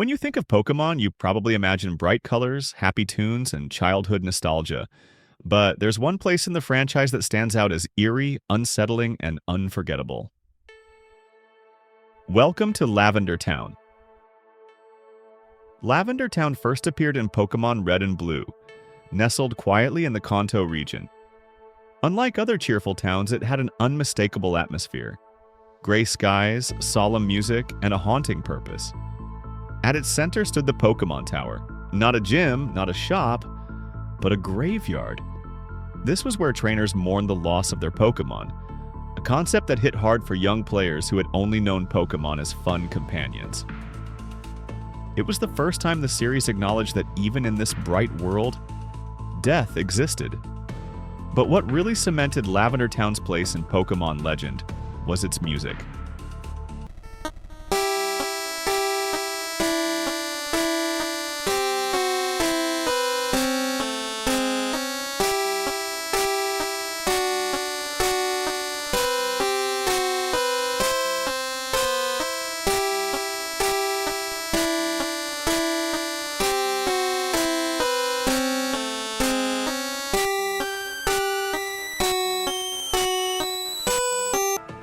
When you think of Pokemon, you probably imagine bright colors, happy tunes, and childhood nostalgia. But there's one place in the franchise that stands out as eerie, unsettling, and unforgettable. Welcome to Lavender Town. Lavender Town first appeared in Pokemon Red and Blue, nestled quietly in the Kanto region. Unlike other cheerful towns, it had an unmistakable atmosphere. Gray skies, solemn music, and a haunting purpose. At its center stood the Pokémon Tower. Not a gym, not a shop, but a graveyard. This was where trainers mourned the loss of their Pokémon, a concept that hit hard for young players who had only known Pokémon as fun companions. It was the first time the series acknowledged that even in this bright world, death existed. But what really cemented Lavender Town's place in Pokémon legend was its music.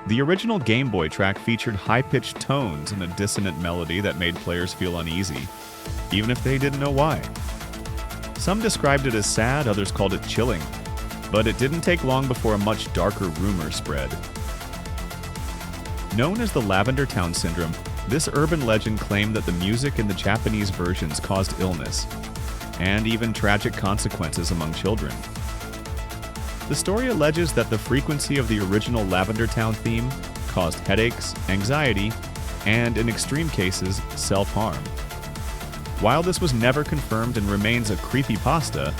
The original Game Boy track featured high-pitched tones and a dissonant melody that made players feel uneasy, even if they didn't know why. Some described it as sad, others called it chilling, but it didn't take long before a much darker rumor spread. Known as the Lavender Town Syndrome, this urban legend claimed that the music in the Japanese versions caused illness, and even tragic consequences among children. The story alleges that the frequency of the original Lavender Town theme caused headaches, anxiety, and, in extreme cases, self-harm. While this was never confirmed and remains a creepypasta,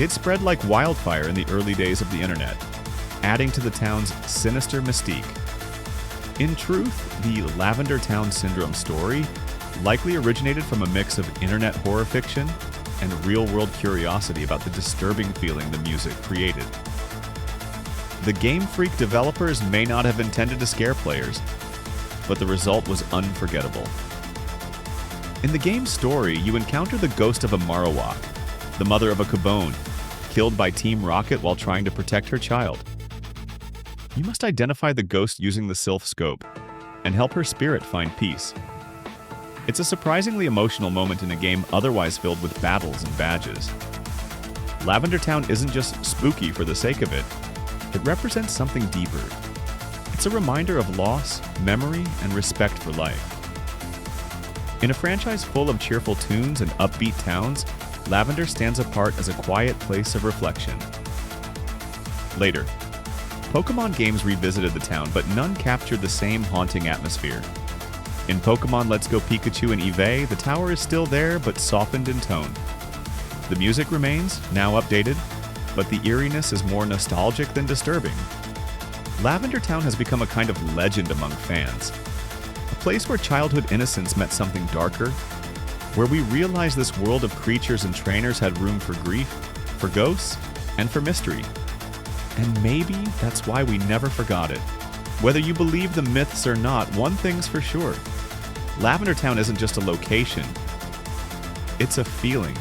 it spread like wildfire in the early days of the internet, adding to the town's sinister mystique. In truth, the Lavender Town Syndrome story likely originated from a mix of internet horror fiction and real-world curiosity about the disturbing feeling the music created. The Game Freak developers may not have intended to scare players, but the result was unforgettable. In the game's story, you encounter the ghost of a Marowak, the mother of a Cubone, killed by Team Rocket while trying to protect her child. You must identify the ghost using the Sylph Scope and help her spirit find peace. It's a surprisingly emotional moment in a game otherwise filled with battles and badges. Lavender Town isn't just spooky for the sake of it. It represents something deeper. It's a reminder of loss, memory, and respect for life. In a franchise full of cheerful tunes and upbeat towns, Lavender stands apart as a quiet place of reflection. Later, Pokemon games revisited the town, but none captured the same haunting atmosphere. In Pokemon Let's Go Pikachu and Eevee, the tower is still there, but softened in tone. The music remains, now updated, but the eeriness is more nostalgic than disturbing. Lavender Town has become a kind of legend among fans. A place where childhood innocence met something darker, where we realized this world of creatures and trainers had room for grief, for ghosts, and for mystery. And maybe that's why we never forgot it. Whether you believe the myths or not, one thing's for sure. Lavender Town isn't just a location, it's a feeling.